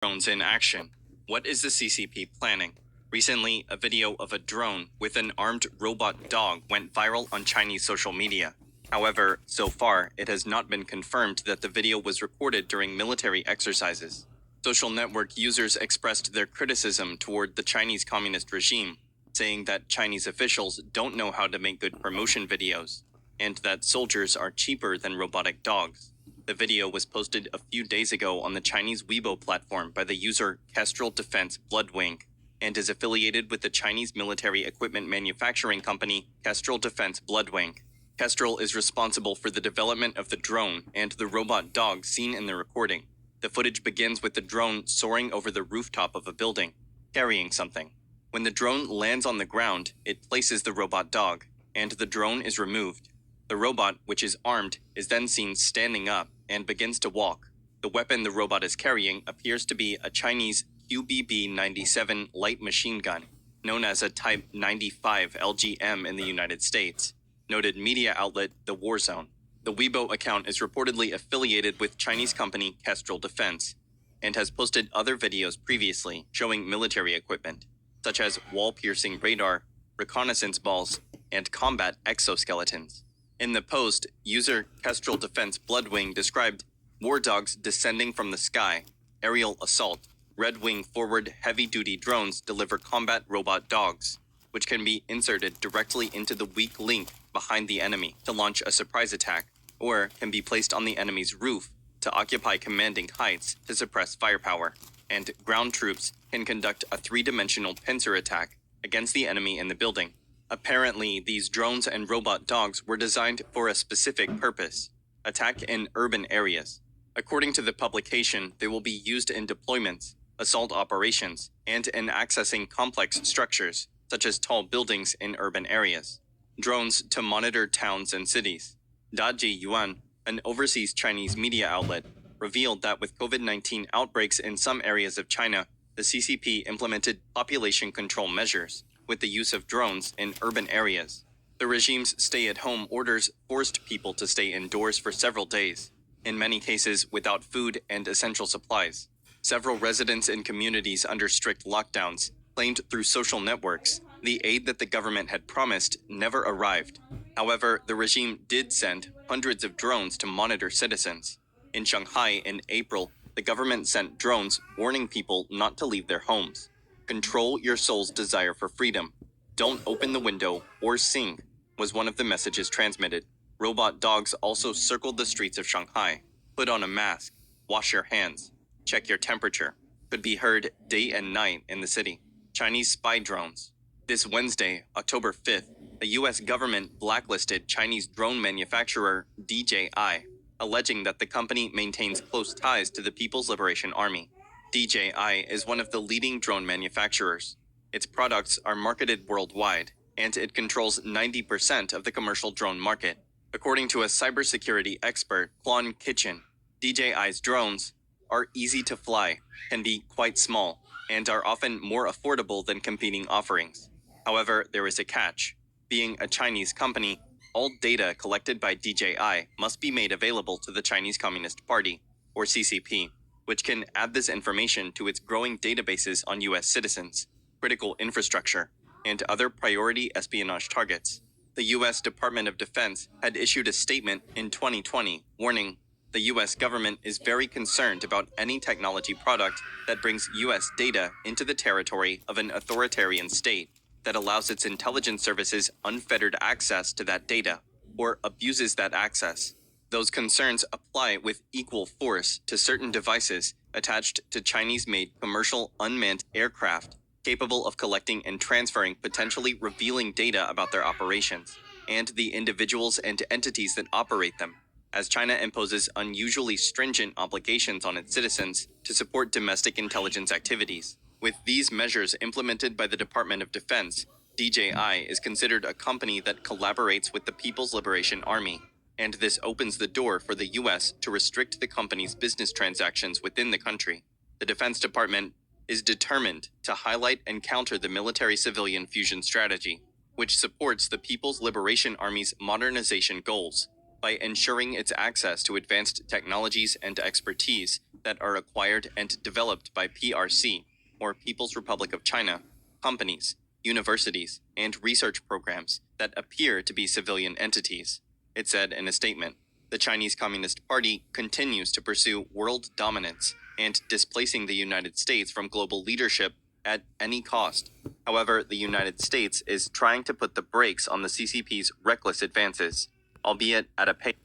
Drones in action. What is the CCP planning? Recently, a video of a drone with an armed robot dog went viral on Chinese social media. However, so far, it has not been confirmed that the video was recorded during military exercises. Social network users expressed their criticism toward the Chinese Communist regime, saying that Chinese officials don't know how to make good promotion videos, and that soldiers are cheaper than robotic dogs. The video was posted a few days ago on the Chinese Weibo platform by the user Kestrel Defense Bloodwing, and is affiliated with the Chinese military equipment manufacturing company Kestrel Defense Bloodwing. Kestrel is responsible for the development of the drone and the robot dog seen in the recording. The footage begins with the drone soaring over the rooftop of a building, carrying something. When the drone lands on the ground, it places the robot dog, and the drone is removed. The robot, which is armed, is then seen standing up and begins to walk. The weapon the robot is carrying appears to be a Chinese QBB-97 light machine gun, known as a Type 95 LGM in the United States, noted media outlet The War Zone. The Weibo account is reportedly affiliated with Chinese company Kestrel Defense, and has posted other videos previously showing military equipment, such as wall-piercing radar, reconnaissance balls, and combat exoskeletons. In the post, user Kestrel Defense Bloodwing described war dogs descending from the sky, aerial assault, red-wing forward heavy-duty drones deliver combat robot dogs, which can be inserted directly into the weak link behind the enemy to launch a surprise attack, or can be placed on the enemy's roof to occupy commanding heights to suppress firepower, and ground troops can conduct a three-dimensional pincer attack against the enemy in the building. Apparently, these drones and robot dogs were designed for a specific purpose: attack in urban areas. According to the publication, they will be used in deployments, assault operations, and in accessing complex structures, such as tall buildings in urban areas. Drones to monitor towns and cities. Daji Yuan, an overseas Chinese media outlet, revealed that with COVID-19 outbreaks in some areas of China, the CCP implemented population control measures with the use of drones in urban areas. The regime's stay-at-home orders forced people to stay indoors for several days, in many cases without food and essential supplies. Several residents in communities under strict lockdowns claimed through social networks the aid that the government had promised never arrived. However, the regime did send hundreds of drones to monitor citizens. In Shanghai in April, the government sent drones warning people not to leave their homes. Control your soul's desire for freedom. Don't open the window or sing, was one of the messages transmitted. Robot dogs also circled the streets of Shanghai. Put on a mask, wash your hands, check your temperature, could be heard day and night in the city. Chinese spy drones. This Wednesday, October 5th, the U.S. government blacklisted Chinese drone manufacturer DJI, alleging that the company maintains close ties to the People's Liberation Army. DJI is one of the leading drone manufacturers. Its products are marketed worldwide, and it controls 90% of the commercial drone market. According to a cybersecurity expert, Quan Kitchen, DJI's drones are easy to fly, can be quite small, and are often more affordable than competing offerings. However, there is a catch. Being a Chinese company, all data collected by DJI must be made available to the Chinese Communist Party, or CCP, which can add this information to its growing databases on U.S. citizens, critical infrastructure, and other priority espionage targets. The U.S. Department of Defense had issued a statement in 2020 warning the U.S. government is very concerned about any technology product that brings U.S. data into the territory of an authoritarian state that allows its intelligence services unfettered access to that data, or abuses that access. Those concerns apply with equal force to certain devices attached to Chinese-made commercial unmanned aircraft capable of collecting and transferring potentially revealing data about their operations, and the individuals and entities that operate them, as China imposes unusually stringent obligations on its citizens to support domestic intelligence activities. With these measures implemented by the Department of Defense, DJI is considered a company that collaborates with the People's Liberation Army, and this opens the door for the U.S. to restrict the company's business transactions within the country. The Defense Department is determined to highlight and counter the military-civilian fusion strategy, which supports the People's Liberation Army's modernization goals. by ensuring its access to advanced technologies and expertise that are acquired and developed by PRC, or People's Republic of China, companies, universities, and research programs that appear to be civilian entities. It said in a statement, the Chinese Communist Party continues to pursue world dominance and displacing the United States from global leadership at any cost. However, the United States is trying to put the brakes on the CCP's reckless advances, albeit at a pace.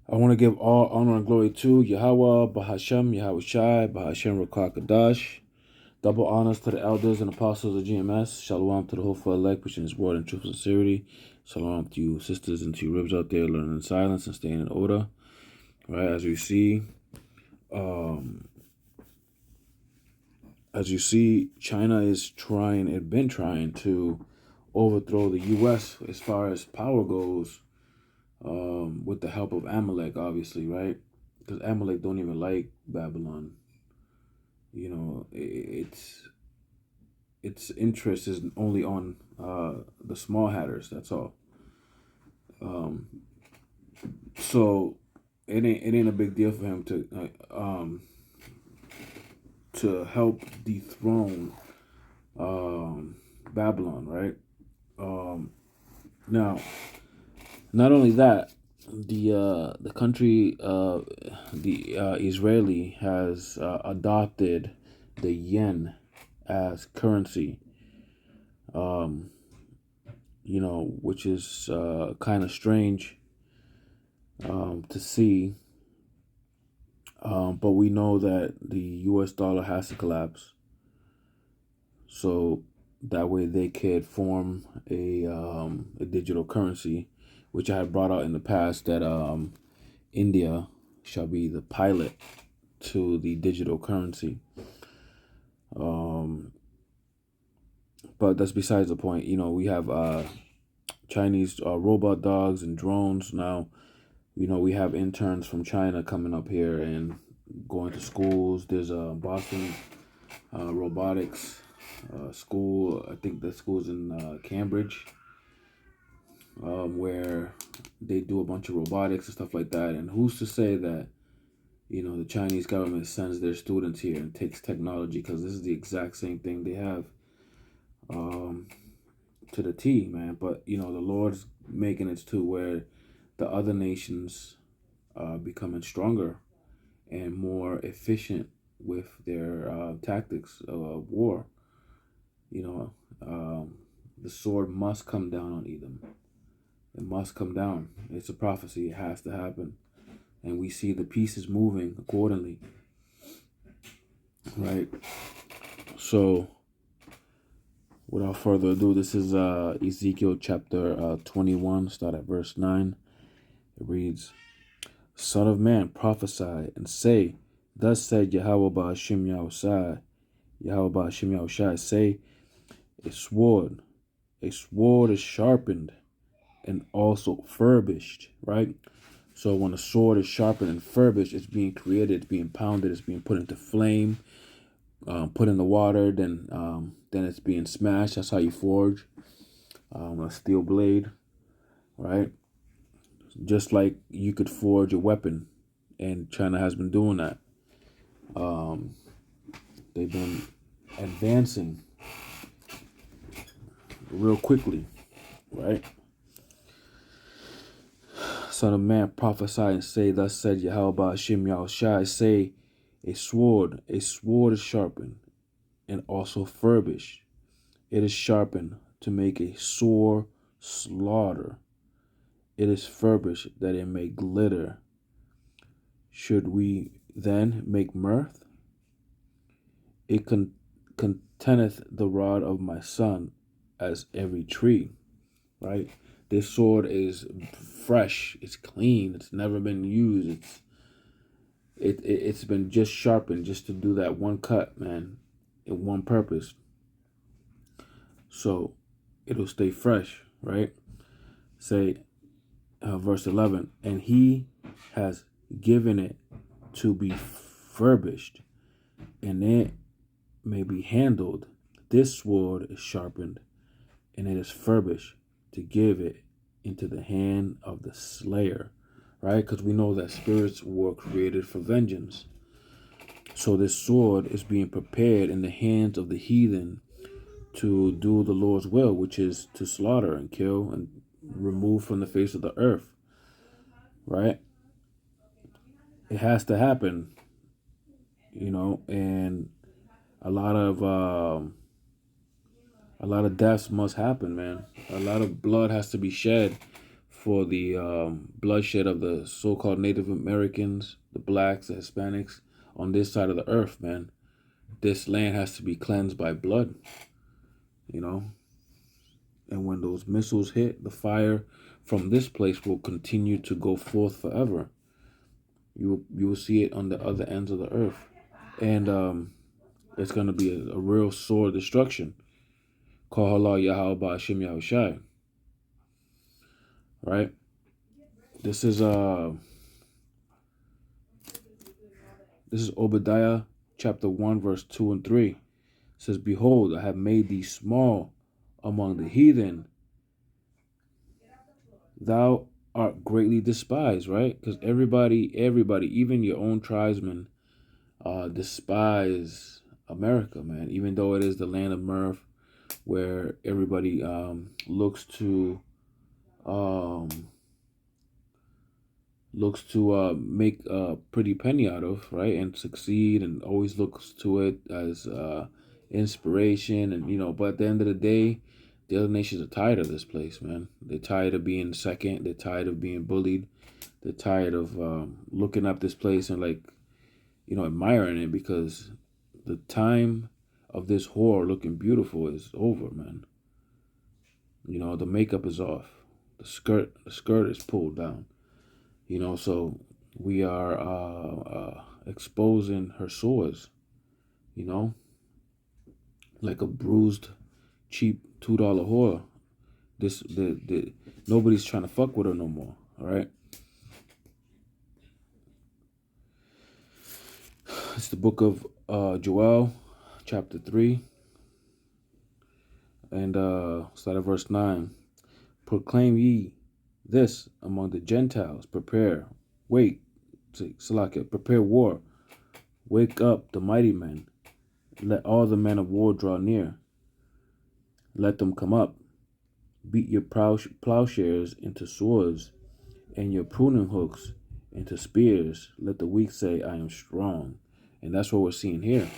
I want to give all honor and glory to Yahweh, Bahashem, Yahweh Shai, Bahashem Rakakadash. Double honors to the elders and apostles of GMS. Shalom to the hopeful elect, pushing his word in truth and sincerity. Shalom to you sisters and to you ribs out there learning in silence and staying in order. Right, as you see, China is been trying to overthrow the U.S. as far as power goes, with the help of Amalek, obviously, right? Because Amalek don't even like Babylon. You know, its interest is only on the small hatters. That's all. So it ain't a big deal for him to help dethrone Babylon, right? Now, not only that, the country, the Israeli has adopted the yen as currency, which is kind of strange to see. But we know that the U.S. dollar has to collapse, so that way they could form a digital currency, which I had brought out in the past that India shall be the pilot to the digital currency. But that's besides the point. We have Chinese robot dogs and drones now. We have interns from China coming up here and going to schools. There's a Boston robotics school. I think the school's in Cambridge, where they do a bunch of robotics and stuff like that. And who's to say that, the Chinese government sends their students here and takes technology, because this is the exact same thing they have to the T, man. But, the Lord's making it to where the other nations are becoming stronger and more efficient with their tactics of war. The sword must come down on Edom. It must come down. It's a prophecy. It has to happen. And we see the pieces moving accordingly. Right? So, without further ado, this is Ezekiel chapter 21, start at verse 9. It reads, Son of man, prophesy and say, Thus said Yahweh Ba'ashim Yahushai. Yahweh Ba'ashim Yahushai, say, a sword is sharpened and also furbished, right? So when a sword is sharpened and furbished, it's being created, it's being pounded, it's being put into flame, put in the water, then it's being smashed. That's how you forge a steel blade, right? Just like you could forge a weapon, and China has been doing that. They've been advancing real quickly, right? Son of man, prophesy and say, Thus said Yahweh Ba'ashim Yahushai, say, a sword is sharpened and also furbished. It is sharpened to make a sore slaughter. It is furbished that it may glitter. Should we then make mirth? It contenteth the rod of my son as every tree, right? This sword is fresh, it's clean, it's never been used. It's been just sharpened just to do that one cut, man, in one purpose. So it'll stay fresh, right? Say, verse 11, and he has given it to be furbished, and it may be handled. This sword is sharpened, and it is furbished to give it into the hand of the slayer, right? Because we know that spirits were created for vengeance. So this sword is being prepared in the hands of the heathen to do the Lord's will, which is to slaughter and kill and remove from the face of the earth, right? It has to happen, and a lot of deaths must happen, man. A lot of blood has to be shed for the bloodshed of the so-called Native Americans, the blacks, the Hispanics on this side of the earth, man. This land has to be cleansed by blood, And when those missiles hit, the fire from this place will continue to go forth forever. You will see it on the other ends of the earth. And it's going to be a real sword destruction. Call halal Yahweh Ba'ashim Yahushai. Right? This is Obadiah chapter 1 verse 2 and 3. It says, "Behold, I have made thee small among the heathen. Thou art greatly despised," right? Because everybody, even your own tribesmen, despise America, man. Even though it is the land of mirth, where everybody looks to make a pretty penny out of, right, and succeed, and always looks to it as inspiration, and But at the end of the day, the other nations are tired of this place, man. They're tired of being second. They're tired of being bullied. They're tired of looking up this place and admiring it, because the time of this whore looking beautiful is over, man. The makeup is off. The skirt is pulled down. So we are exposing her sores, like a bruised, cheap $2 whore. Nobody's trying to fuck with her no more. All right. It's the book of Joel, chapter 3, and start at verse 9. "Proclaim ye this among the Gentiles, prepare war, wake up the mighty men, let all the men of war draw near, let them come up, beat your plowshares into swords, and your pruning hooks into spears, let the weak say, I am strong." And that's what we're seeing here,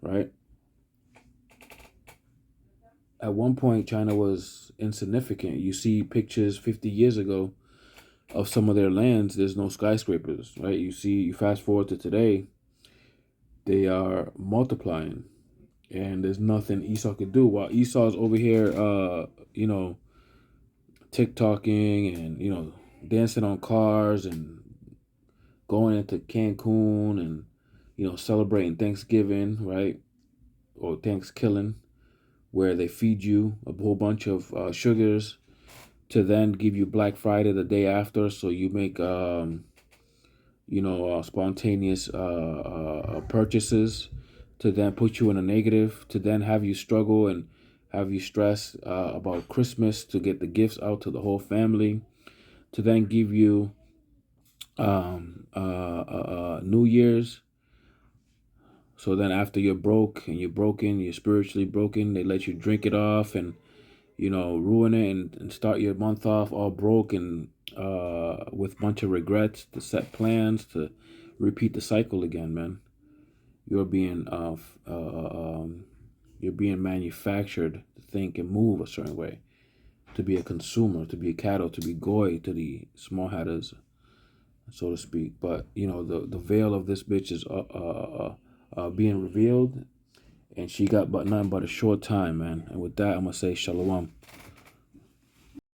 right? At one point, China was insignificant. You see pictures 50 years ago of some of their lands. There's no skyscrapers, right? You fast forward to today, they are multiplying, and there's nothing Esau could do. While Esau's over here, TikToking and, dancing on cars and going into Cancun and, celebrating Thanksgiving, right? Or Thanksgiving, where they feed you a whole bunch of sugars to then give you Black Friday the day after, so you make spontaneous purchases to then put you in a negative, to then have you struggle and have you stress about Christmas, to get the gifts out to the whole family, to then give you New Year's. So then after you're broke and you're spiritually broken, they let you drink it off and, ruin it and start your month off all broke and with a bunch of regrets, to set plans to repeat the cycle again, man. You're being manufactured to think and move a certain way, to be a consumer, to be a cattle, to be goy to the small hatters, so to speak. But the veil of this bitch is being revealed, and she got but nothing but a short time, man. And with that, I'm gonna say shalom.